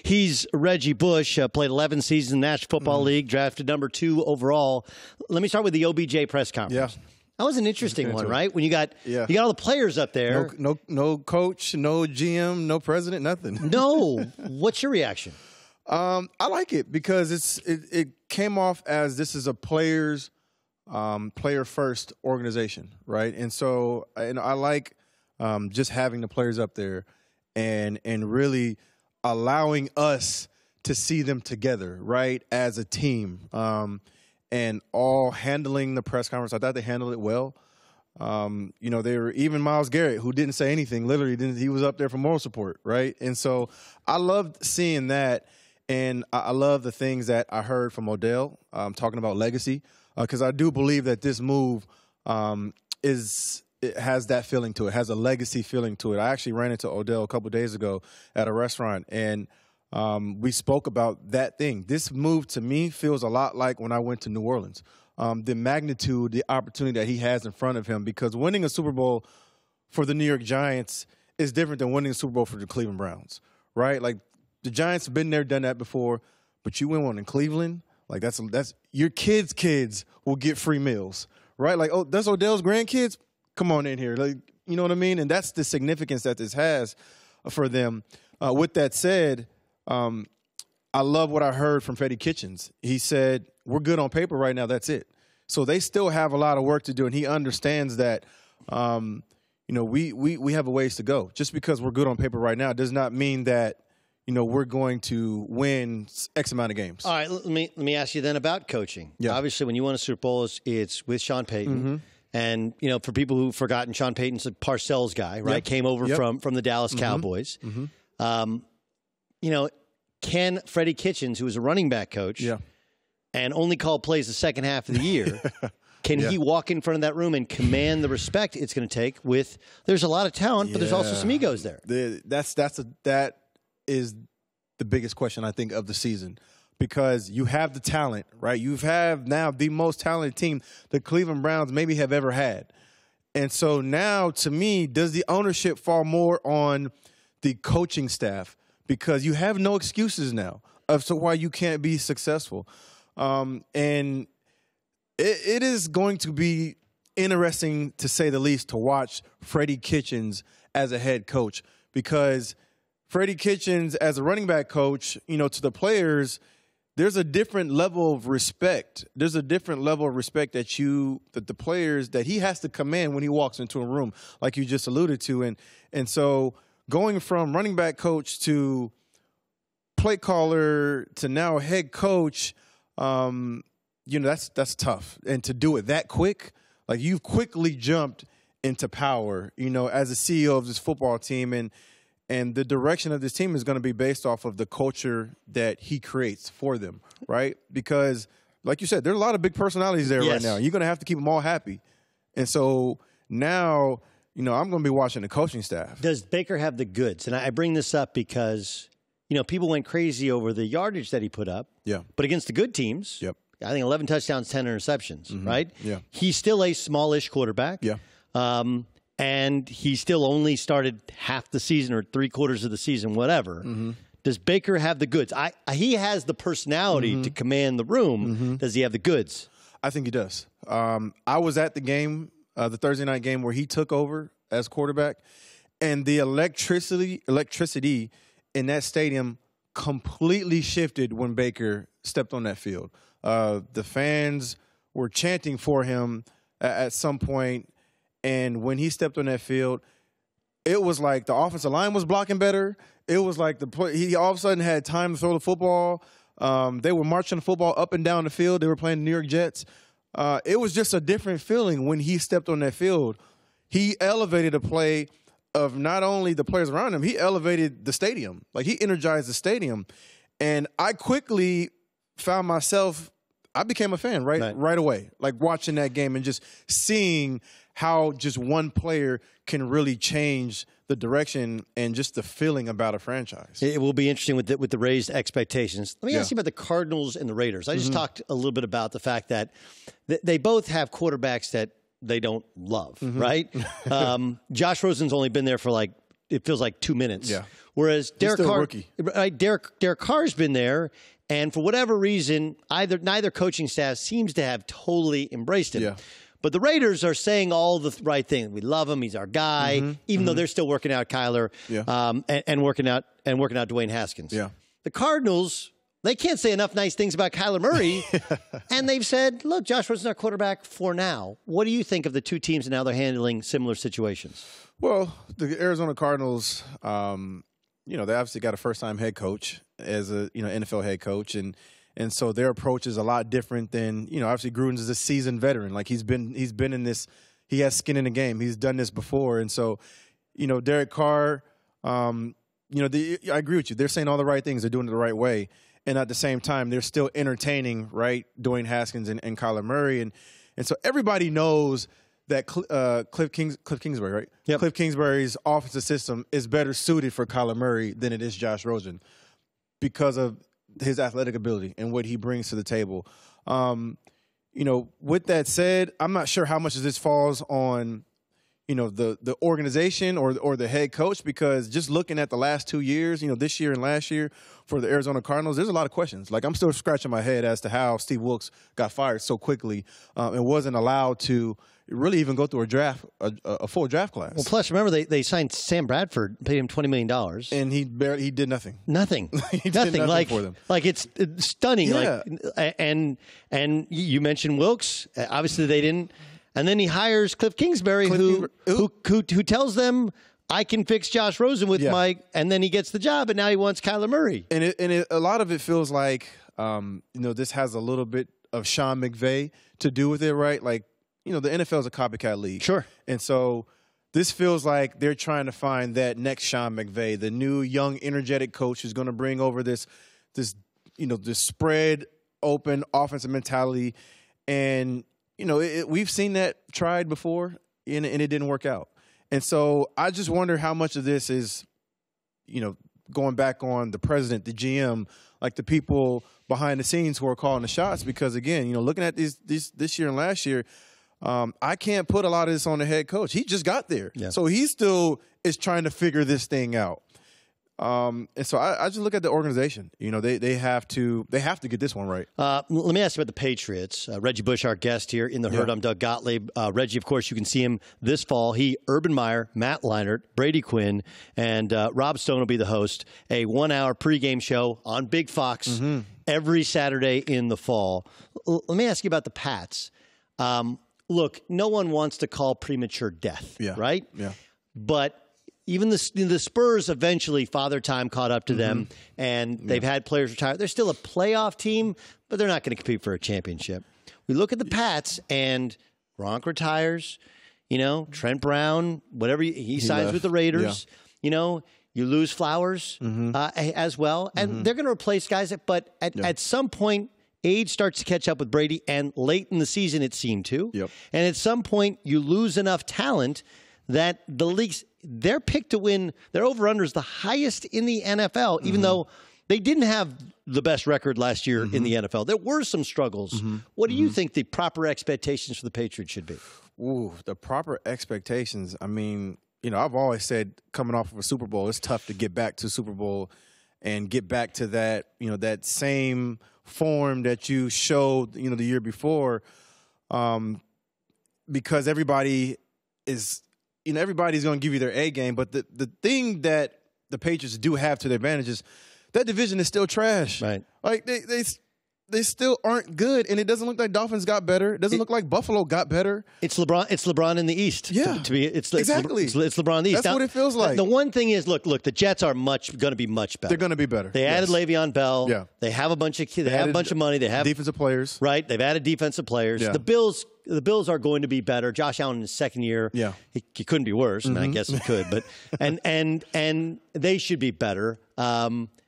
He's Reggie Bush, played 11 seasons in the National Football League, drafted number 2 overall. Let me start with the OBJ press conference. Yeah. That was an interesting one, right? When you got all the players up there. No coach, no GM, no president, nothing. No. What's your reaction? I like it because it came off as this is a player first organization, right? And so I like just having the players up there and really allowing us to see them together, right, as a team. And all handling the press conference. I thought they handled it well. They were even Myles Garrett, who didn't say anything, literally didn't. He was up there for moral support, right? And so I loved seeing that, and I love the things that I heard from Odell talking about legacy, because I do believe that this move it has that feeling to it, has a legacy feeling to it. I actually ran into Odell a couple of days ago at a restaurant, and we spoke about that thing. This move to me feels a lot like when I went to New Orleans. The magnitude, the opportunity that he has in front of him, because winning a Super Bowl for the New York Giants is different than winning a Super Bowl for the Cleveland Browns, right? Like the Giants have been there, done that before, but you win one in Cleveland, like that's your kids will get free meals, right? Like, oh, that's Odell's grandkids. Come on in here, like, you know what I mean? And that's the significance that this has for them. With that said, I love what I heard from Freddie Kitchens. He said, we're good on paper right now. That's it. So they still have a lot of work to do. And he understands that, we have a ways to go. Just because we're good on paper right now does not mean that, we're going to win X amount of games. All right. Let me ask you then about coaching. Yeah. Obviously, when you win a Super Bowl, it's with Sean Payton. And, for people who've forgotten, Sean Payton's a Parcells guy, right? Came over from the Dallas Cowboys. Can Freddie Kitchens, who was a running back coach and only called plays the second half of the year, can he walk in front of that room and command the respect it's going to take with – there's a lot of talent, but there's also some egos there. That is the biggest question, I think, of the season, because you have the talent, right? You have now the most talented team the Cleveland Browns maybe have ever had. And so now, to me, does the ownership fall more on the coaching staff? Because you have no excuses now as to why you can't be successful. And it is going to be interesting, to say the least, to watch Freddie Kitchens as a head coach, because Freddie Kitchens as a running back coach, to the players, there's a different level of respect. There's a different level of respect that the players, that he has to command when he walks into a room, like you just alluded to. And so going from running back coach to play caller to now head coach, that's tough. And to do it that quick, like you've quickly jumped into power, as a CEO of this football team. And the direction of this team is going to be based off of the culture that he creates for them, right? Because, like you said, there are a lot of big personalities there right now. You're going to have to keep them all happy. And so now, I'm going to be watching the coaching staff. Does Baker have the goods? And I bring this up because, people went crazy over the yardage that he put up. Yeah. But against the good teams, I think 11 touchdowns, 10 interceptions, right? Yeah. He's still a smallish quarterback. Yeah. And he still only started half the season or 3/4 of the season, whatever. Does Baker have the goods? He has the personality to command the room. Does he have the goods? I think he does. I was at the game, the Thursday night game where he took over as quarterback, and the electricity in that stadium completely shifted when Baker stepped on that field. The fans were chanting for him at some point. And when he stepped on that field, it was like the offensive line was blocking better. It was like he all of a sudden had time to throw the football. They were marching the football up and down the field. They were playing the New York Jets. It was just a different feeling when he stepped on that field. He elevated a play of not only the players around him, he elevated the stadium. Like, he energized the stadium. And I quickly found myself, I became a fan right away, like watching that game and just seeing how just one player can really change the direction and just the feeling about a franchise. It will be interesting with the raised expectations. Let me ask you about the Cardinals and the Raiders. I just talked a little bit about the fact that they both have quarterbacks that they don't love, right? Josh Rosen's only been there for like it feels like 2 minutes. Yeah. Whereas Derek Carr, rookie. Derek Carr's been there, and for whatever reason, neither coaching staff seems to have totally embraced him. Yeah. But the Raiders are saying all the right things. We love him. He's our guy, even though they're still working out Kyler and working out Dwayne Haskins. Yeah. The Cardinals, they can't say enough nice things about Kyler Murray, and they've said, look, Josh Rosen's our quarterback for now. What do you think of the two teams and how they're handling similar situations? Well, the Arizona Cardinals, they obviously got a first-time head coach as a NFL head coach, and so their approach is a lot different than obviously Gruden is a seasoned veteran. Like he's been in this, he has skin in the game. He's done this before, and so Derek Carr, I agree with you. They're saying all the right things. They're doing it the right way. And at the same time, they're still entertaining, right, Dwayne Haskins and Kyler Murray. And so everybody knows that Cliff Kingsbury, right? Yep. Cliff Kingsbury's offensive system is better suited for Kyler Murray than it is Josh Rosen because of his athletic ability and what he brings to the table. With that said, I'm not sure how much of this falls on the organization or the head coach, because just looking at the last 2 years, this year and last year for the Arizona Cardinals, there's a lot of questions. Like I'm still scratching my head as to how Steve Wilkes got fired so quickly and wasn't allowed to really even go through a full draft class. Well, plus remember they signed Sam Bradford, paid him $20 million, and he did nothing. Nothing. He did nothing for them. Like it's stunning. Yeah. Like and you mentioned Wilkes. Obviously they didn't. And then he hires Cliff Kingsbury, who tells them, I can fix Josh Rosen with Mike, and then he gets the job, and now he wants Kyler Murray. And a lot of it feels like, this has a little bit of Sean McVay to do with it, right? Like, the NFL is a copycat league. Sure. And so this feels like they're trying to find that next Sean McVay, the new, young, energetic coach who's going to bring over this spread open offensive mentality. And we've seen that tried before, and it didn't work out. And so I just wonder how much of this is, going back on the president, the GM, like the people behind the scenes who are calling the shots. Because, again, looking at this year and last year, I can't put a lot of this on the head coach. He just got there. Yeah. So he still is trying to figure this thing out. And so I just look at the organization. They have to get this one right. Let me ask you about the Patriots. Reggie Bush, our guest here in the herd. I'm Doug Gottlieb. Reggie, of course, you can see him this fall. Urban Meyer, Matt Leinart, Brady Quinn, and Rob Stone will be the host. A 1-hour pregame show on Big Fox every Saturday in the fall. Let me ask you about the Pats. Look, no one wants to call premature death, right? Yeah. But even the Spurs eventually, Father Time caught up to them, and they've had players retire. They're still a playoff team, but they're not going to compete for a championship. We look at the Pats, and Gronk retires. Trent Brown, whatever he signs left with the Raiders. Yeah. You lose Flowers as well, and they're going to replace guys. But at some point, age starts to catch up with Brady, and late in the season, it seemed to. Yep. And at some point, you lose enough talent that the league's their pick to win, their over-under is the highest in the NFL, even though they didn't have the best record last year in the NFL. There were some struggles. What do you think the proper expectations for the Patriots should be? Ooh, the proper expectations. I mean, I've always said coming off of a Super Bowl, it's tough to get back to Super Bowl and get back to that, that same form that you showed, the year before, because everybody is – everybody's going to give you their A game, but the thing that the Patriots do have to their advantage is that division is still trash. Right. Like they still aren't good, and it doesn't look like Dolphins got better. It doesn't look like Buffalo got better. It's LeBron in the East. Yeah. Exactly. It's LeBron in the East. That's what it feels like. The one thing is, look, the Jets are going to be much better. They're going to be better. They added Le'Veon Bell. Yeah. They have a bunch of kids. They have a bunch of money. They have defensive players. Right. They've added defensive players. Yeah. The Bills are going to be better. Josh Allen in his second year. Yeah. He couldn't be worse. I guess he could, but and they should be better.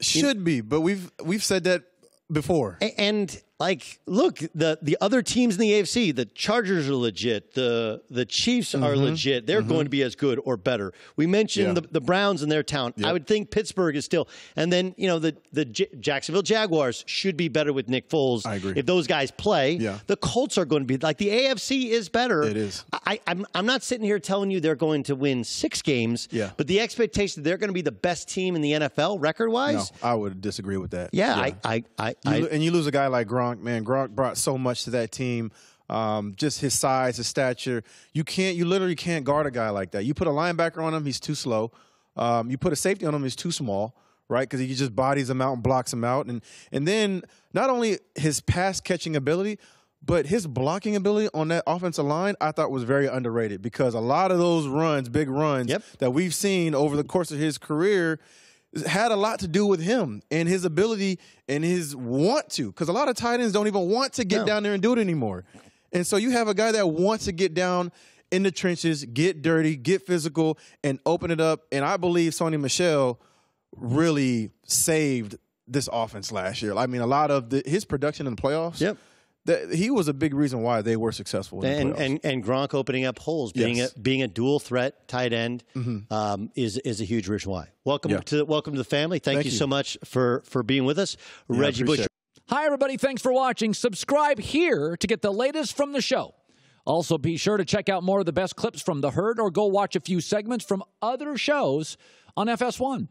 Should be, but we've said that before. And Like, look, the other teams in the AFC, the Chargers are legit. The Chiefs are legit. They're going to be as good or better. We mentioned the Browns and their talent. I would think Pittsburgh is still. And then, the Jacksonville Jaguars should be better with Nick Foles. I agree. If those guys play. Yeah. The Colts are going to be, like, the AFC is better. It is. I'm not sitting here telling you they're going to win 6 games. Yeah. But the expectation that they're going to be the best team in the NFL record-wise. No, I would disagree with that. Yeah. And you lose a guy like Gronk. Man, Gronk brought so much to that team. Just his size, his stature. You literally can't guard a guy like that. You put a linebacker on him, he's too slow. You put a safety on him, he's too small, right? Because he just bodies him out and blocks him out. And then not only his pass catching ability, but his blocking ability on that offensive line, I thought was very underrated, because a lot of those runs, big runs that we've seen over the course of his career had a lot to do with him and his ability and his want to, because a lot of tight ends don't even want to get down there and do it anymore. And so you have a guy that wants to get down in the trenches, get dirty, get physical, and open it up. And I believe Sony Michel really saved this offense last year. I mean, a lot of his production in the playoffs. Yep. He was a big reason why they were successful in the playoffs. And Gronk opening up holes, being a dual threat tight end, is a huge reason why. Welcome to the family. Thank you so much for being with us, Reggie Bush. Hi everybody, thanks for watching. Subscribe here to get the latest from the show. Also, be sure to check out more of the best clips from The Herd, or go watch a few segments from other shows on FS1.